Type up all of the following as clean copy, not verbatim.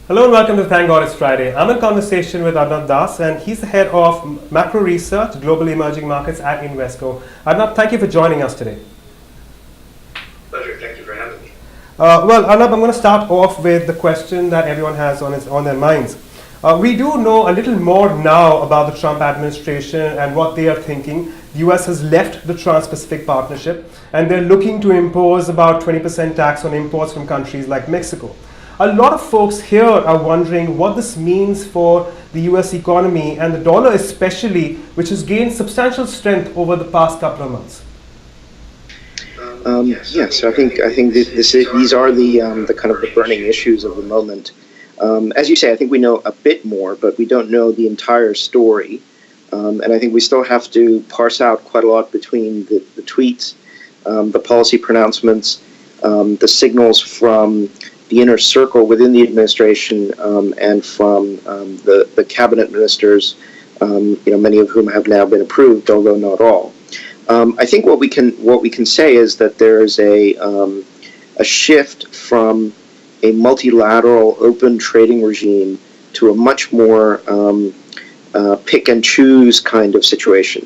Hello and welcome to Thank God It's Friday. I'm in conversation with Arnab Das, and he's the head of macro research, global emerging markets at Invesco. Arnab, thank you for joining us today. Pleasure. Thank you for having me. Well, Arnab, I'm going to start off with the question that everyone has on their minds. We do know a little more now about the Trump administration and what they are thinking. The US has left the Trans-Pacific Partnership, and they're looking to impose about 20% tax on imports from countries like Mexico. A lot of folks here are wondering what this means for the US economy and the dollar especially, which has gained substantial strength over the past couple of months. So I think these are the kind of the burning issues of the moment. As you say, I think we know a bit more, but we don't know the entire story. And I think we still have to parse out quite a lot between the tweets, the policy pronouncements, the signals from the inner circle within the administration, and from the cabinet ministers, many of whom have now been approved, although not all. I think what we can say is that there is a shift from a multilateral open trading regime to a much more pick and choose kind of situation,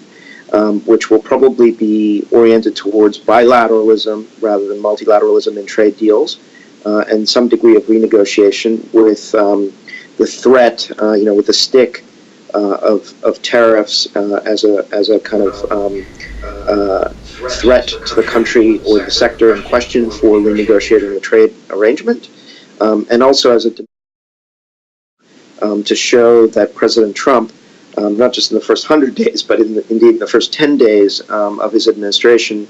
which will probably be oriented towards bilateralism rather than multilateralism in trade deals, and some degree of renegotiation with the threat, with the stick of tariffs as a kind of threat to the country or the sector in question for renegotiating the trade arrangement, and also as a to show that President Trump, not just in the first 100 days, but indeed in the first 10 days of his administration,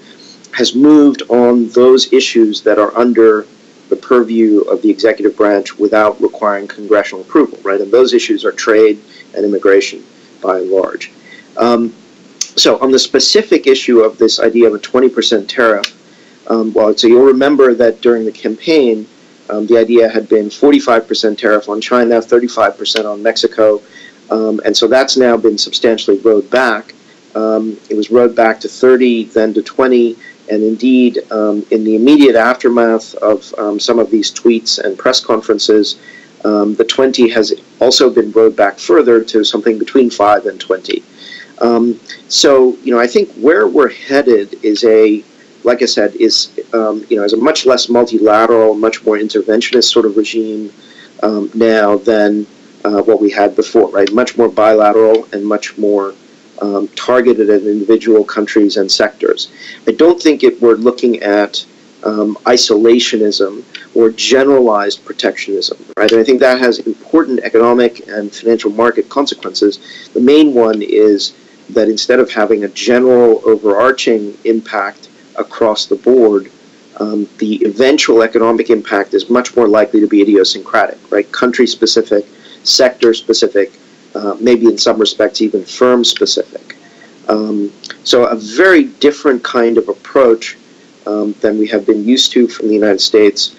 has moved on those issues that are under the purview of the executive branch without requiring congressional approval, right? And those issues are trade and immigration, by and large. So on the specific issue of this idea of a 20% tariff, so you'll remember that during the campaign, the idea had been 45% tariff on China, 35% on Mexico, and so that's now been substantially rowed back. It was rowed back to 30, then to 20, and indeed, in the immediate aftermath of some of these tweets and press conferences, the 20 has also been rowed back further to something between 5 and 20. So, I think where we're headed is like I said, is a much less multilateral, much more interventionist sort of regime now than what we had before, right? Much more bilateral and much more targeted at individual countries and sectors. I don't think we're looking at isolationism or generalized protectionism, right? And I think that has important economic and financial market consequences. The main one is that instead of having a general overarching impact across the board, the eventual economic impact is much more likely to be idiosyncratic, right? Country-specific, sector-specific, maybe in some respects even firm-specific. So a very different kind of approach than we have been used to from the United States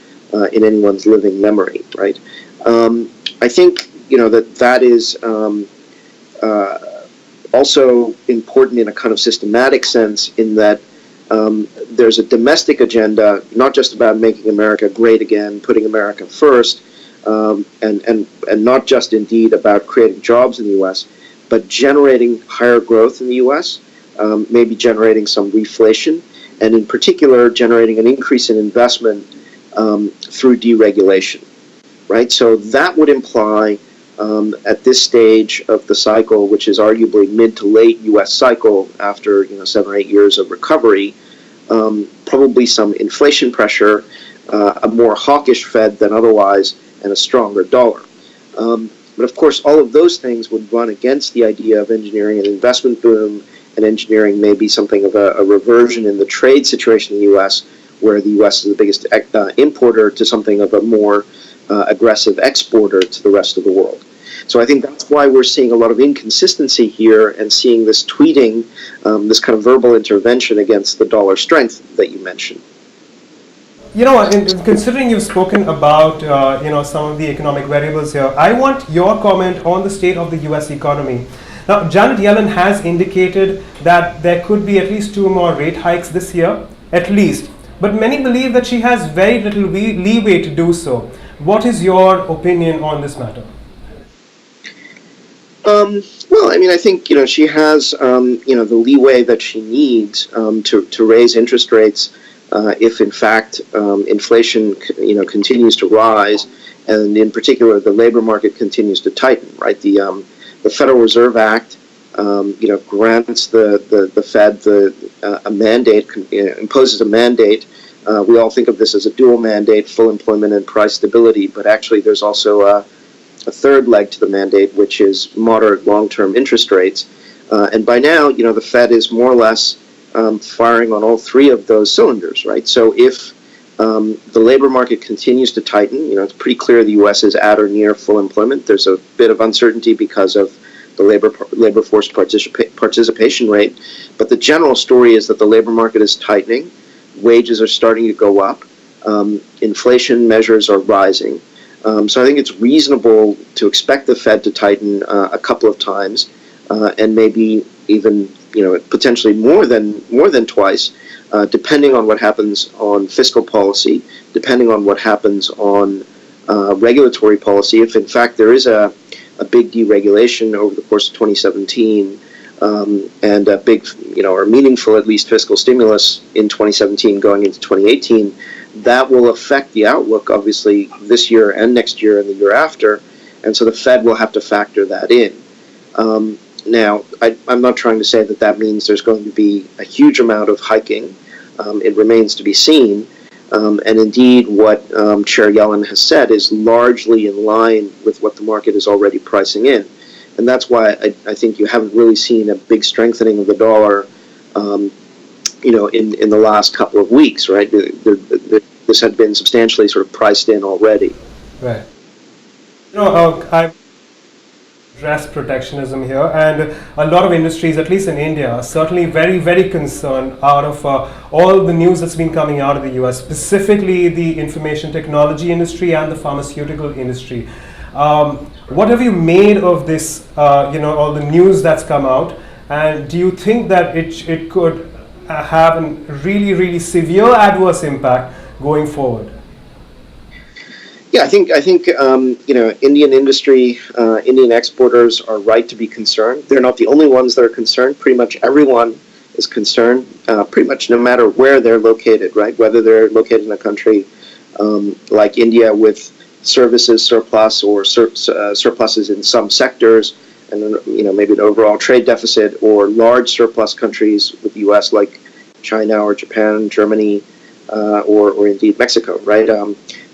in anyone's living memory, right? I think that is also important in a kind of systematic sense, in that there's a domestic agenda, not just about making America great again, putting America first, and not just indeed about creating jobs in the U.S., but generating higher growth in the U.S., maybe generating some reflation, and in particular generating an increase in investment through deregulation, right? So that would imply, at this stage of the cycle, which is arguably mid to late U.S. cycle after 7 or 8 years of recovery, probably some inflation pressure, a more hawkish Fed than otherwise, and a stronger dollar. But of course, all of those things would run against the idea of engineering an investment boom and engineering maybe something of a reversion in the trade situation in the U.S., where the U.S. is the biggest importer, to something of a more aggressive exporter to the rest of the world. So I think that's why we're seeing a lot of inconsistency here and seeing this tweeting, this kind of verbal intervention against the dollar strength that you mentioned. Considering you've spoken about some of the economic variables here, I want your comment on the state of the U.S. economy. Now, Janet Yellen has indicated that there could be at least 2 more rate hikes this year, at least. But many believe that she has very little leeway to do so. What is your opinion on this matter? Well, I mean, I think, she has, the leeway that she needs to raise interest rates if, in fact, inflation, continues to rise, and in particular, the labor market continues to tighten, right? The Federal Reserve Act, grants the Fed a mandate, imposes a mandate. We all think of this as a dual mandate, full employment and price stability, but actually there's also a third leg to the mandate, which is moderate long-term interest rates. And by now, the Fed is more or less firing on all three of those cylinders, right? So if the labor market continues to tighten, it's pretty clear the U.S. is at or near full employment. There's a bit of uncertainty because of the labor force participation rate. But the general story is that the labor market is tightening. Wages are starting to go up. Inflation measures are rising. So I think it's reasonable to expect the Fed to tighten a couple of times, and maybe even potentially more than twice, depending on what happens on fiscal policy, depending on what happens on regulatory policy. If in fact there is a big deregulation over the course of 2017, and a big, or meaningful at least fiscal stimulus in 2017 going into 2018. That will affect the outlook, obviously, this year and next year and the year after, and so the Fed will have to factor that in. Now, I'm not trying to say that means there's going to be a huge amount of hiking. It remains to be seen, and indeed what Chair Yellen has said is largely in line with what the market is already pricing in, and that's why I think you haven't really seen a big strengthening of the dollar in the last couple of weeks, right? This had been substantially sort of priced in already. Right. I address protectionism here, and a lot of industries, at least in India, are certainly very, very concerned out of all the news that's been coming out of the US, specifically the information technology industry and the pharmaceutical industry. What have you made of this, all the news that's come out, and do you think that it could have a really, really severe adverse impact going forward? Yeah, I think Indian industry, Indian exporters are right to be concerned. They're not the only ones that are concerned. Pretty much everyone is concerned, pretty much no matter where they're located, right? Whether they're located in a country like India with services surplus or surpluses in some sectors, and maybe an overall trade deficit, or large surplus countries with the U.S. like China or Japan, Germany, or indeed Mexico, right?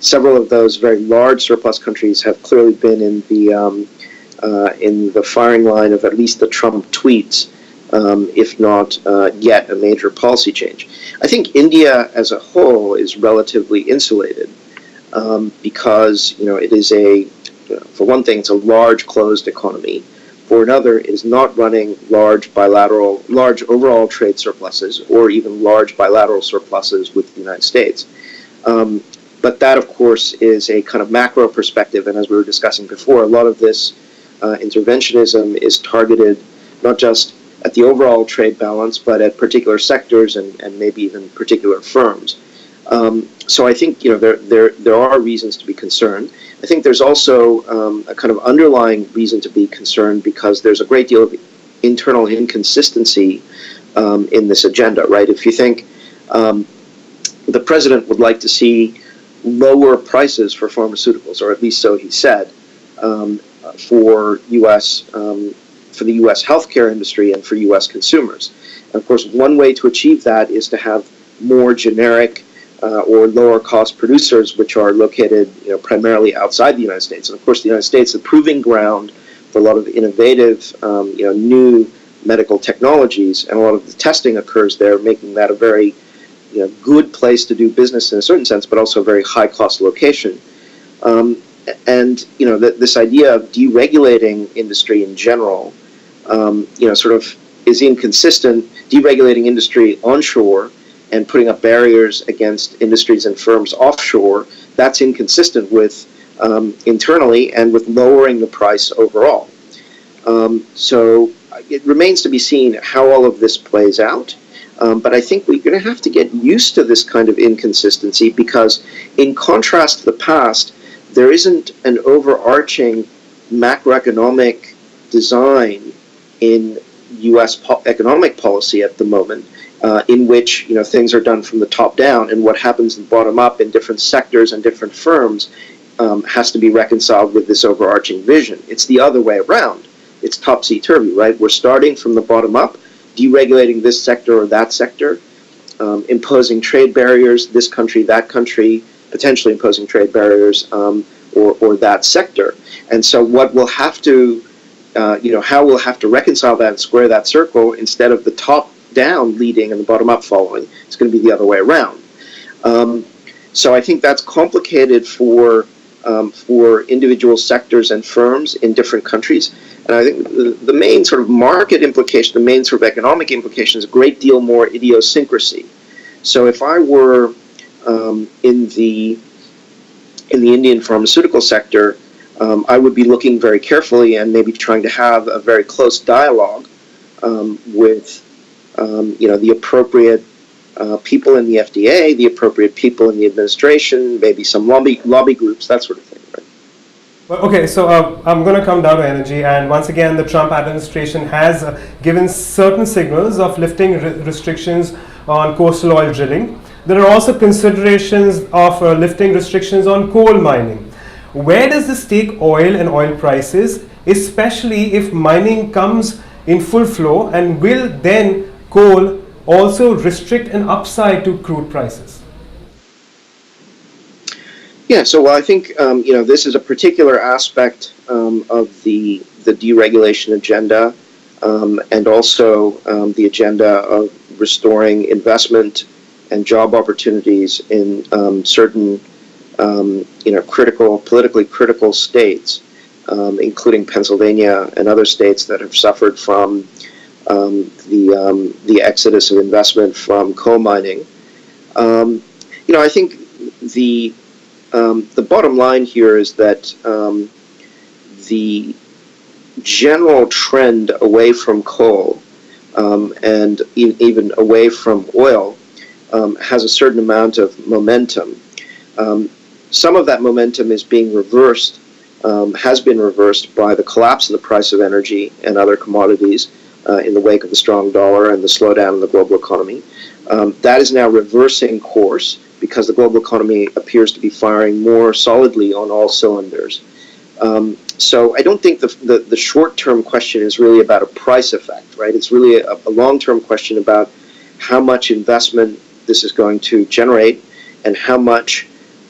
Several of those very large surplus countries have clearly been in the firing line of at least the Trump tweets, if not yet a major policy change. I think India as a whole is relatively insulated because it is for one thing, it's a large closed economy. For another, it is not running large overall trade surpluses or even large bilateral surpluses with the United States. But that, of course, is a kind of macro perspective, and as we were discussing before, a lot of this interventionism is targeted not just at the overall trade balance, but at particular sectors and maybe even particular firms. So I think there are reasons to be concerned. I think there's also a kind of underlying reason to be concerned because there's a great deal of internal inconsistency in this agenda, right? If you think the president would like to see lower prices for pharmaceuticals, or at least so he said, for the U.S. healthcare industry and for U.S. consumers. And of course, one way to achieve that is to have more generic or lower cost producers, which are located primarily outside the United States. And of course, the United States is the proving ground for a lot of innovative, new medical technologies, and a lot of the testing occurs there, making that a very good place to do business in a certain sense, but also a very high cost location. And this idea of deregulating industry in general, sort of is inconsistent. Deregulating industry onshore and putting up barriers against industries and firms offshore, that's inconsistent with internally and with lowering the price overall. So it remains to be seen how all of this plays out. But I think we're going to have to get used to this kind of inconsistency because in contrast to the past, there isn't an overarching macroeconomic design in U.S. economic policy at the moment, in which things are done from the top down, and what happens in the bottom up in different sectors and different firms has to be reconciled with this overarching vision. It's the other way around. It's topsy-turvy, right? We're starting from the bottom up, deregulating this sector or that sector, imposing trade barriers, this country, that country, potentially imposing trade barriers, or that sector. And so what we'll have to, how we'll have to reconcile that and square that circle, instead of the top down leading and the bottom up following, it's going to be the other way around. So I think that's complicated for individual sectors and firms in different countries. And I think the main sort of market implication, the main sort of economic implication, is a great deal more idiosyncrasy. So if I were in the Indian pharmaceutical sector, I would be looking very carefully and maybe trying to have a very close dialogue with the appropriate people in the FDA, the appropriate people in the administration, maybe some lobby groups, that sort of thing. Right? Well, okay, so I'm going to come down to energy, and once again, the Trump administration has given certain signals of lifting restrictions on coastal oil drilling. There are also considerations of lifting restrictions on coal mining. Where does this take oil and oil prices, especially if mining comes in full flow, and will then coal also restrict an upside to crude prices? Yeah, so I think this is a particular aspect of the deregulation agenda, and also the agenda of restoring investment and job opportunities in certain politically critical states, including Pennsylvania and other states that have suffered from the exodus of investment from coal mining. I think the bottom line here is that the general trend away from coal and even away from oil has a certain amount of momentum. Some of that momentum is being reversed, has been reversed by the collapse of the price of energy and other commodities in the wake of the strong dollar and the slowdown in the global economy. That is now reversing course because the global economy appears to be firing more solidly on all cylinders. So I don't think the short-term question is really about a price effect, right? It's really a long-term question about how much investment this is going to generate and how much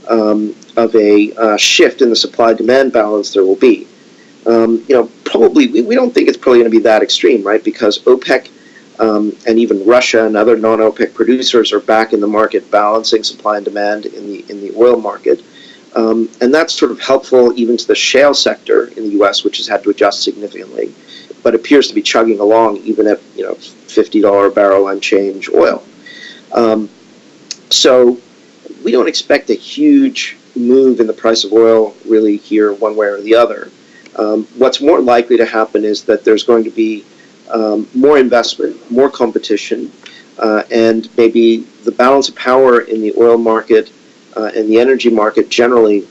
of a shift in the supply-demand balance there will be. Probably we don't think it's probably going to be that extreme, right? Because OPEC and even Russia and other non-OPEC producers are back in the market, balancing supply and demand in the oil market, and that's sort of helpful even to the shale sector in the U.S., which has had to adjust significantly, but appears to be chugging along even at $50 a barrel and change oil. So we don't expect a huge move in the price of oil really here one way or the other. What's more likely to happen is that there's going to be more investment, more competition, and maybe the balance of power in the oil market and the energy market generally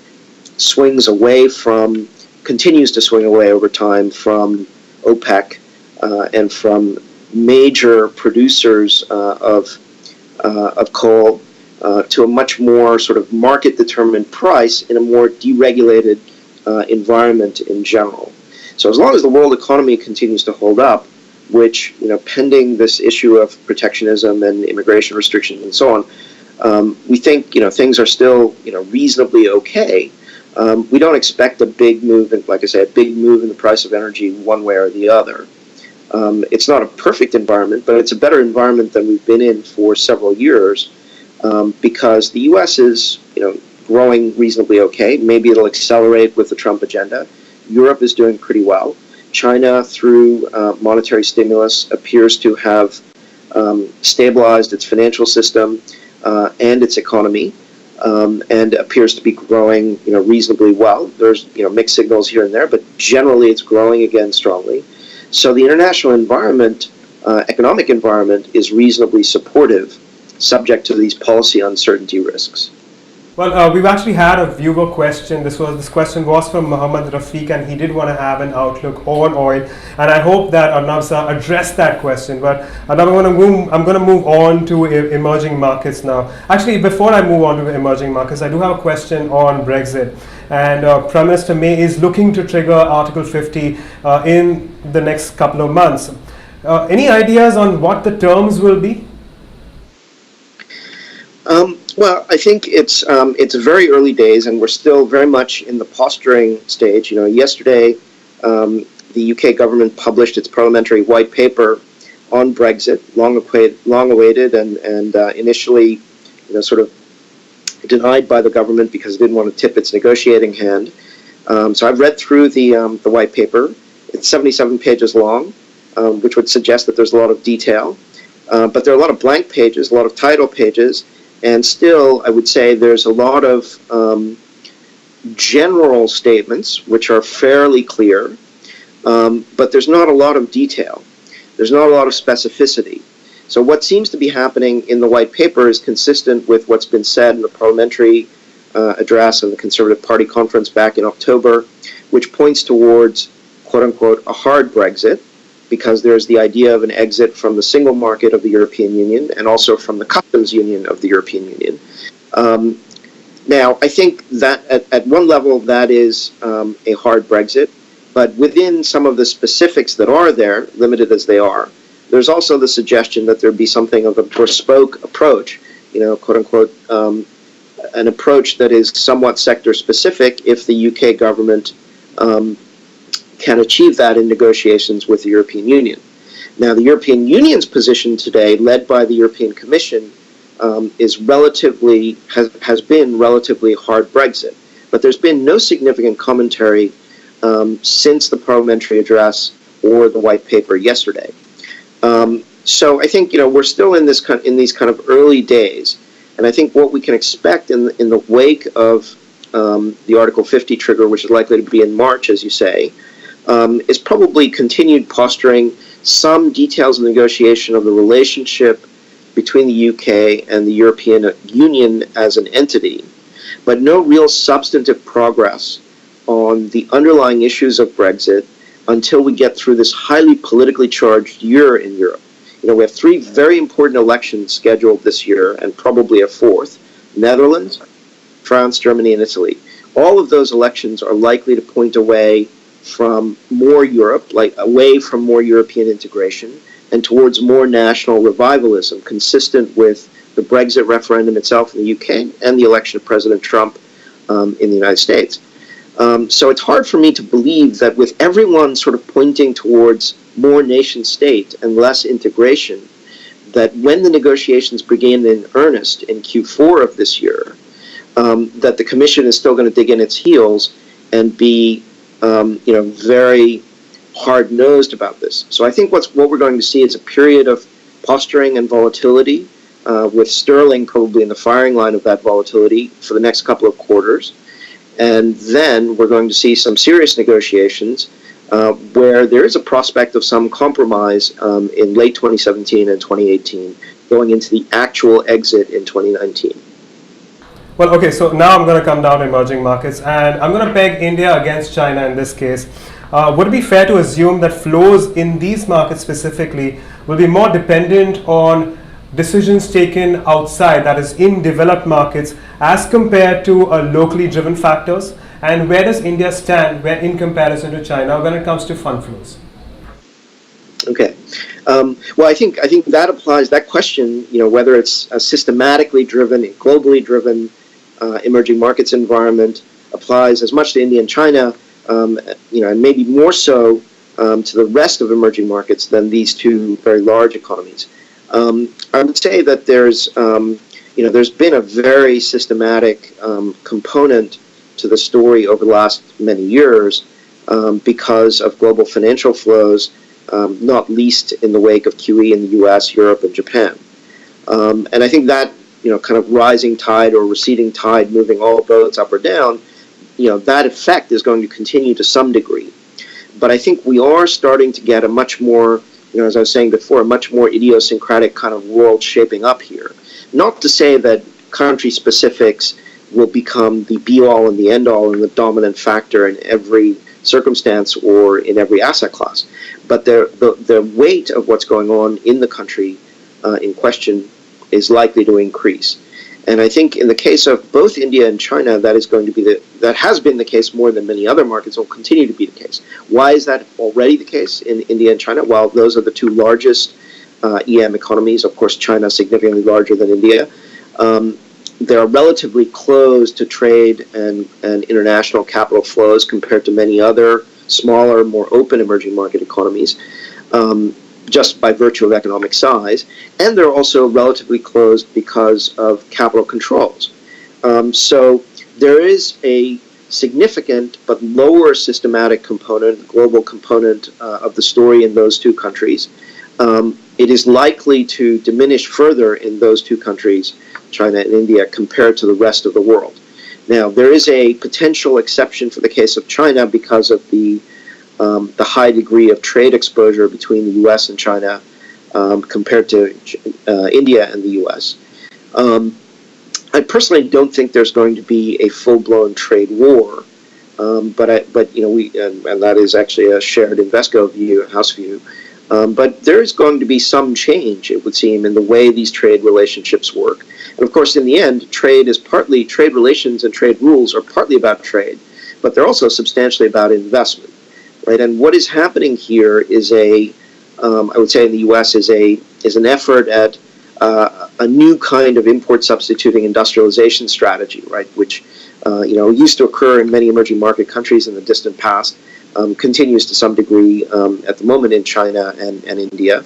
continues to swing away over time from OPEC and from major producers of coal to a much more sort of market-determined price in a more deregulated environment in general. So as long as the world economy continues to hold up, which, pending this issue of protectionism and immigration restrictions and so on, we think, things are still, reasonably okay. We don't expect a big move, like I say, a big move in the price of energy one way or the other. It's not a perfect environment, but it's a better environment than we've been in for several years, because the U.S. is, growing reasonably okay. Maybe it'll accelerate with the Trump agenda. Europe is doing pretty well. China, through monetary stimulus, appears to have stabilized its financial system and its economy, and appears to be growing, reasonably well. There's, mixed signals here and there, but generally it's growing again strongly. So the international environment, economic environment, is reasonably supportive, subject to these policy uncertainty risks. Well, we've actually had a viewer question. This question was from Muhammad Rafiq, and he did want to have an outlook on oil. And I hope that Arnab sir addressed that question. But Arnab, I'm going to move on to emerging markets now. Actually, before I move on to emerging markets, I do have a question on Brexit. And Prime Minister May is looking to trigger Article 50 in the next couple of months. Any ideas on what the terms will be? Well, I think it's very early days, and we're still very much in the posturing stage. Yesterday, the UK government published its parliamentary white paper on Brexit, long awaited, and initially, sort of denied by the government because it didn't want to tip its negotiating hand. So I've read through the white paper. It's 77 pages long, which would suggest that there's a lot of detail, but there are a lot of blank pages, a lot of title pages. And still, I would say there's a lot of general statements which are fairly clear, but there's not a lot of detail. There's not a lot of specificity. So what seems to be happening in the white paper is consistent with what's been said in the parliamentary address of the Conservative Party conference back in October, which points towards, quote-unquote, a hard Brexit, because there's the idea of an exit from the single market of the European Union and also from the customs union of the European Union. Now, I think that at one level that is a hard Brexit, but within some of the specifics that are there, limited as they are, there's also the suggestion that there be something of a bespoke approach, quote-unquote, an approach that is somewhat sector-specific if the UK government can achieve that in negotiations with the European Union. Now, the European Union's position today, led by the European Commission, has been relatively hard Brexit. But there's been no significant commentary since the parliamentary address or the white paper yesterday. So I think we're still in these kind of early days, and I think what we can expect in the wake of the Article 50 trigger, which is likely to be in March, as you say, is probably continued posturing, some details of negotiation of the relationship between the UK and the European Union as an entity, but no real substantive progress on the underlying issues of Brexit until we get through this highly politically charged year in Europe. We have 3 very important elections scheduled this year, and probably a 4th: Netherlands, France, Germany, and Italy. All of those elections are likely to point away from more Europe, away from more European integration, and towards more national revivalism, consistent with the Brexit referendum itself in the UK and the election of President Trump in the United States. So it's hard for me to believe that with everyone sort of pointing towards more nation state and less integration, that when the negotiations begin in earnest in Q4 of this year, that the Commission is still going to dig in its heels and be very hard-nosed about this. So I think what we're going to see is a period of posturing and volatility, with sterling probably in the firing line of that volatility for the next couple of quarters. And then we're going to see some serious negotiations where there is a prospect of some compromise in late 2017 and 2018, going into the actual exit in 2019. Well, okay, so now I'm going to come down to emerging markets, and I'm going to peg India against China in this case. Would it be fair to assume that flows in these markets specifically will be more dependent on decisions taken outside, that is in developed markets, as compared to locally driven factors? And where does India stand in comparison to China when it comes to fund flows? Okay. Well, I think that applies, that question, whether it's a systematically driven, globally driven emerging markets environment, applies as much to India and China, and maybe more so to the rest of emerging markets than these 2 very large economies. I would say that there's been a very systematic component to the story over the last many years because of global financial flows, not least in the wake of QE in the US, Europe, and Japan. And I think that, kind of rising tide or receding tide, moving all boats up or down, that effect is going to continue to some degree. But I think we are starting to get a much more, as I was saying before, a much more idiosyncratic kind of world shaping up here. Not to say that country specifics will become the be-all and the end-all and the dominant factor in every circumstance or in every asset class. But the weight of what's going on in the country in question is likely to increase. And I think in the case of both India and China, that is going to be that has been the case more than many other markets, and will continue to be the case. Why is that already the case in India and China? Well, those are the two largest EM economies. Of course, China is significantly larger than India. They're relatively closed to trade and international capital flows compared to many other smaller, more open emerging market economies, just by virtue of economic size. And they're also relatively closed because of capital controls. So there is a significant but lower systematic component, global component of the story in those two countries. It is likely to diminish further in those two countries, China and India, compared to the rest of the world. Now, there is a potential exception for the case of China because of the high degree of trade exposure between the U.S. and China compared to India and the U.S. I personally don't think there's going to be a full-blown trade war, but you know, and that is actually a shared Invesco view, house view. But there is going to be some change, it would seem, in the way these trade relationships work. And of course, in the end, trade relations and trade rules are partly about trade, but they're also substantially about investment, right? And what is happening here is I would say in the U.S. is an effort at a new kind of import substituting industrialization strategy, right? Which used to occur in many emerging market countries in the distant past. Continues to some degree at the moment in China and India,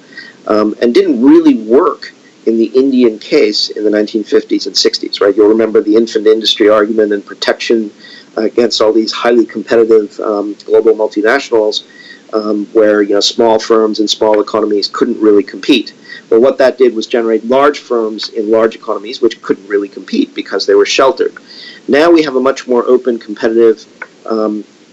and didn't really work in the Indian case in the 1950s and 60s, right? You'll remember the infant industry argument and protection against all these highly competitive global multinationals, where small firms and small economies couldn't really compete. But what that did was generate large firms in large economies which couldn't really compete because they were sheltered. Now we have a much more open, competitive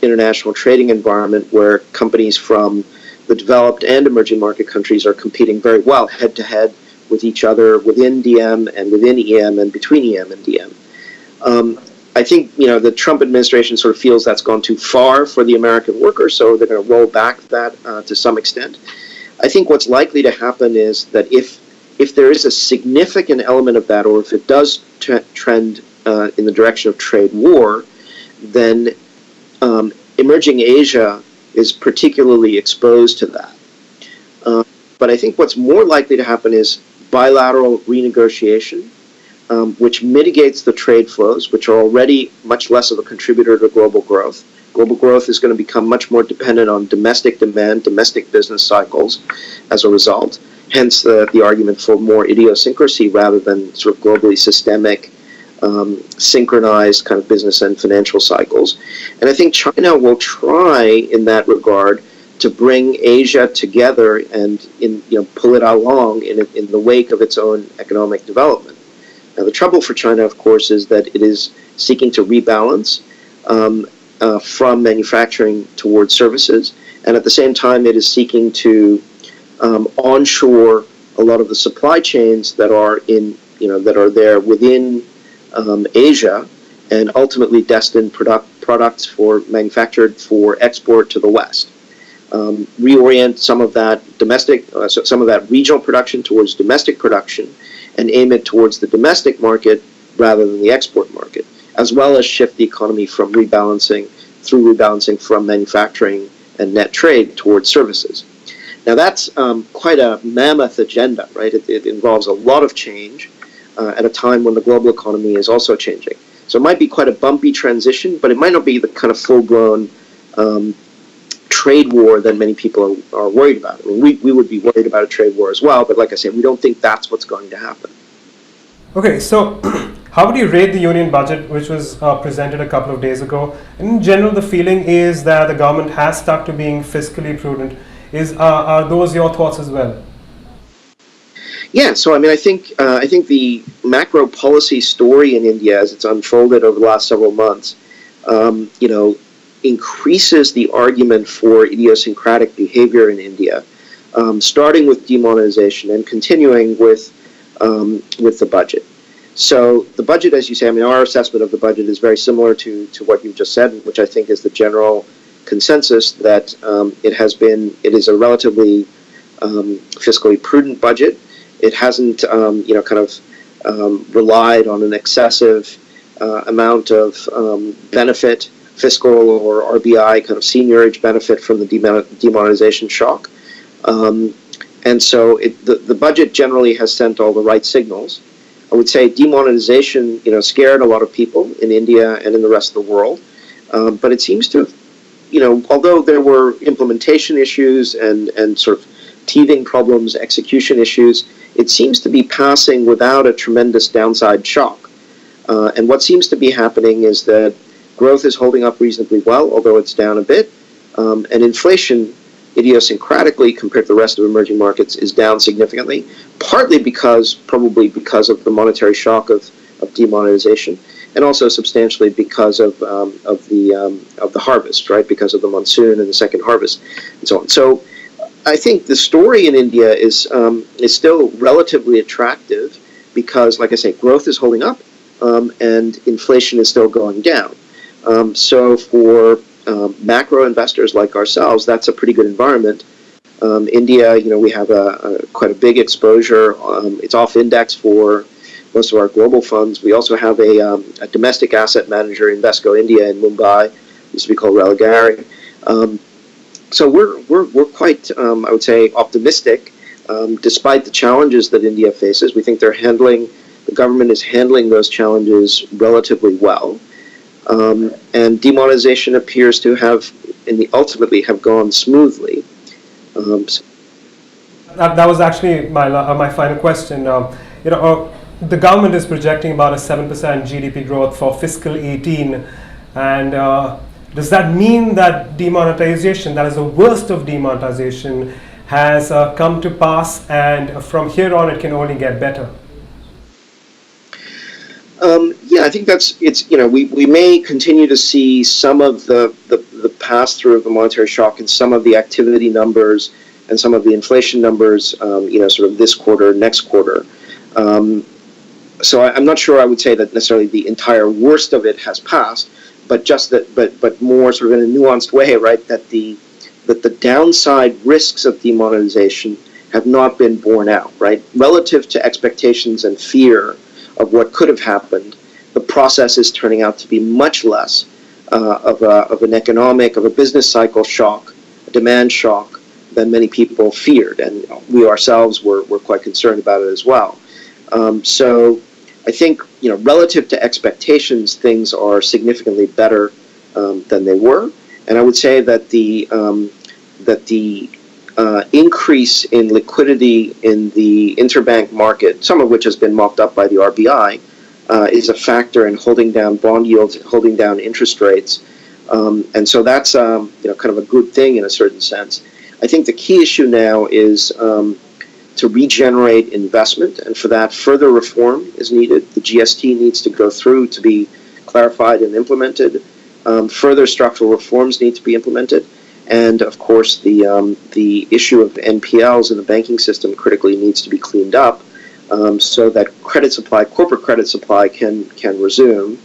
international trading environment where companies from the developed and emerging market countries are competing very well head-to-head with each other within DM and within EM and between EM and DM. I think the Trump administration sort of feels that's gone too far for the American worker, so they're going to roll back that to some extent. I think what's likely to happen is that if there is a significant element of that, or if it does trend in the direction of trade war, then emerging Asia is particularly exposed to that. But I think what's more likely to happen is bilateral renegotiation, which mitigates the trade flows, which are already much less of a contributor to global growth. Global growth is going to become much more dependent on domestic demand, domestic business cycles as a result. Hence the argument for more idiosyncrasy rather than sort of globally systemic, synchronized kind of business and financial cycles. And I think China will try in that regard to bring Asia together and pull it along in the wake of its own economic development. Now, the trouble for China, of course, is that it is seeking to rebalance from manufacturing towards services, and at the same time, it is seeking to onshore a lot of the supply chains that are there within Asia, and ultimately destined products for manufactured for export to the West. Reorient some of that some of that regional production towards domestic production, and aim it towards the domestic market rather than the export market, as well as shift the economy from rebalancing from manufacturing and net trade towards services. Now that's quite a mammoth agenda, right? It involves a lot of change at a time when the global economy is also changing. So it might be quite a bumpy transition, but it might not be the kind of full-blown trade war that many people are worried about. I mean, we would be worried about a trade war as well, but like I said, we don't think that's what's going to happen. Okay, so how would you rate the union budget, which was presented a couple of days ago? In general, the feeling is that the government has stuck to being fiscally prudent. Are those your thoughts as well? Yeah, so I mean, I think the macro policy story in India, as it's unfolded over the last several months, increases the argument for idiosyncratic behavior in India, starting with demonetization and continuing with the budget. So the budget, as you say, I mean, our assessment of the budget is very similar to what you've just said, which I think is the general consensus that it is a relatively fiscally prudent budget. It hasn't, relied on an excessive amount of benefit, fiscal or RBI kind of seniorage benefit from the demonetization shock. And so the budget generally has sent all the right signals. I would say demonetization, scared a lot of people in India and in the rest of the world. But it seems to have, although there were implementation issues and sort of teething problems, execution issues, it seems to be passing without a tremendous downside shock. And what seems to be happening is that growth is holding up reasonably well, although it's down a bit. And inflation, idiosyncratically, compared to the rest of emerging markets, is down significantly, partly probably because of the monetary shock of demonetization, and also substantially because of the harvest, right? Because of the monsoon and the second harvest, and so on. So I think the story in India is still relatively attractive because, like I say, growth is holding up and inflation is still going down. So for macro investors like ourselves, that's a pretty good environment. India, we have quite a big exposure. It's off index for most of our global funds. We also have a domestic asset manager, Invesco India in Mumbai, used to be called Religare. So we're quite, I would say, optimistic, despite the challenges that India faces. We think the government is handling those challenges relatively well. And demonetization appears to have, ultimately, have gone smoothly. That was actually my final question. The government is projecting about a 7% GDP growth for fiscal 18, and does that mean that demonetization, that is the worst of demonetization, has come to pass, and from here on it can only get better? Yeah, I think we may continue to see some of the pass-through of the monetary shock and some of the activity numbers and some of the inflation numbers, sort of this quarter, next quarter. So I'm not sure I would say that necessarily the entire worst of it has passed, but just that, but more sort of in a nuanced way, right? That the downside risks of demonetization have not been borne out, right? Relative to expectations and fear of what could have happened, the process is turning out to be much less of a business cycle shock, a demand shock, than many people feared, and we ourselves were quite concerned about it as well. So I think, relative to expectations, things are significantly better than they were, and I would say that the increase in liquidity in the interbank market, some of which has been mopped up by the RBI, is a factor in holding down bond yields, holding down interest rates, and so that's kind of a good thing in a certain sense. I think the key issue now is to regenerate investment, and for that, further reform is needed. The GST needs to go through to be clarified and implemented. Further structural reforms need to be implemented, and of course, the issue of NPLs in the banking system critically needs to be cleaned up, so that corporate credit supply can resume,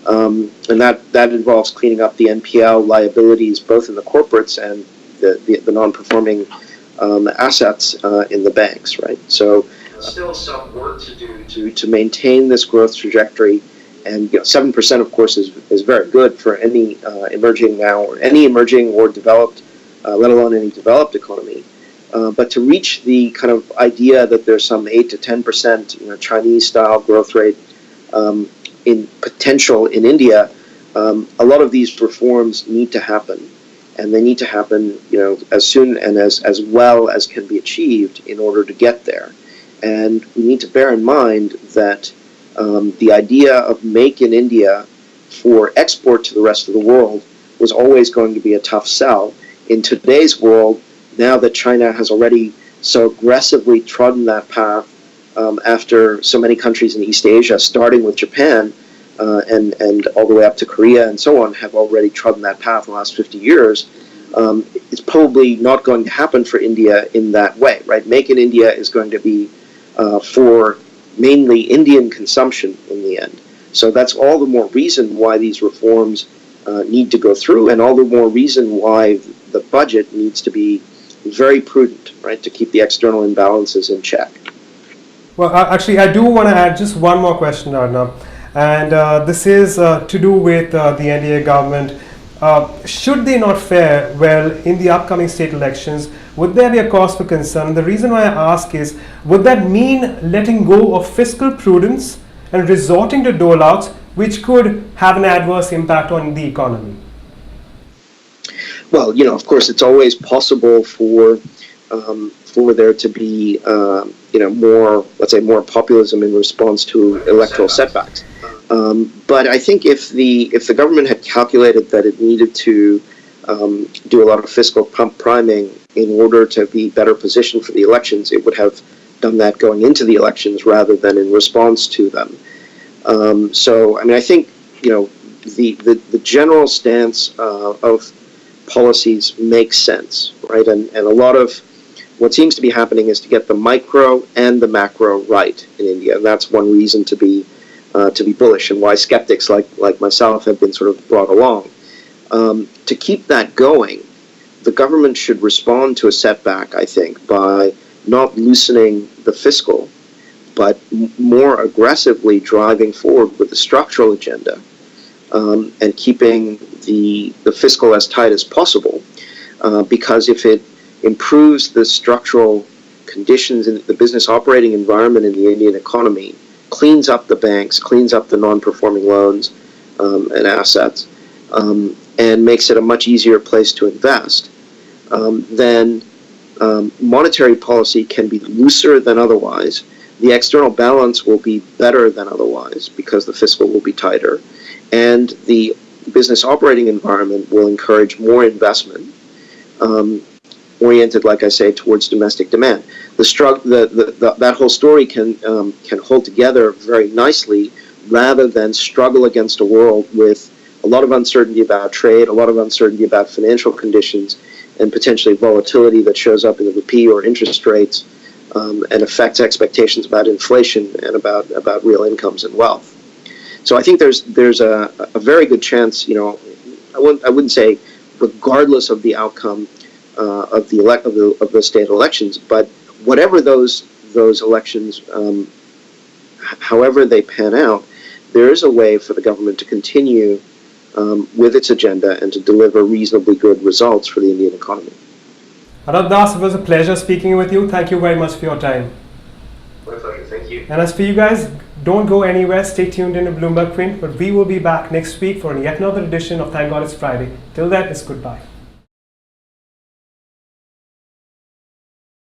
and that involves cleaning up the NPL liabilities both in the corporates and the non-performing assets in the banks, right? So still some work to do to maintain this growth trajectory, and 7%, of course, is very good for any emerging or developed, let alone any developed economy. But to reach the kind of idea that there's some 8 to 10% Chinese-style growth rate in potential in India, a lot of these reforms need to happen. And they need to happen, as soon and as well as can be achieved in order to get there. And we need to bear in mind that the idea of make in India for export to the rest of the world was always going to be a tough sell. In today's world, now that China has already so aggressively trodden that path, after so many countries in East Asia, starting with Japan, and all the way up to Korea and so on, have already trodden that path in the last 50 years, it's probably not going to happen for India in that way, right? Make in India is going to be for mainly Indian consumption in the end. So that's all the more reason why these reforms need to go through, and all the more reason why the budget needs to be very prudent, right, to keep the external imbalances in check. Well, actually, I do want to add just one more question, Arnab, and this is to do with the NDA government. Should they not fare well in the upcoming state elections? Would there be a cause for concern? And the reason why I ask is, would that mean letting go of fiscal prudence and resorting to dole-outs, which could have an adverse impact on the economy? Well, of course, it's always possible for there to be, more, let's say, more populism in response to electoral setbacks. But I think if the government had calculated that it needed to do a lot of fiscal pump priming in order to be better positioned for the elections, it would have done that going into the elections rather than in response to them. So, I mean, I think the general stance of policies makes sense, right? And a lot of what seems to be happening is to get the micro and the macro right in India, and that's one reason to be bullish, and why skeptics like myself have been sort of brought along. To keep that going, the government should respond to a setback, I think, by not loosening the fiscal, but more aggressively driving forward with the structural agenda, and keeping the fiscal as tight as possible, because if it improves the structural conditions in the business operating environment in the Indian economy, cleans up the banks, cleans up the non-performing loans and assets, and makes it a much easier place to invest, then monetary policy can be looser than otherwise. The external balance will be better than otherwise because the fiscal will be tighter, and the business operating environment will encourage more investment, oriented, like I say, towards domestic demand. That whole story can hold together very nicely, rather than struggle against a world with a lot of uncertainty about trade, a lot of uncertainty about financial conditions, and potentially volatility that shows up in the rupee or interest rates, and affects expectations about inflation and about real incomes and wealth. So I think there's a very good chance, I wouldn't say regardless of the outcome of the state elections, but whatever those elections, however they pan out, there is a way for the government to continue with its agenda and to deliver reasonably good results for the Indian economy. Arnab Das, it was a pleasure speaking with you. Thank you very much for your time. My pleasure. Thank you. And as for you guys, don't go anywhere. Stay tuned in to Bloomberg Print, but we will be back next week for yet another edition of Thank God It's Friday. Till then, it's goodbye.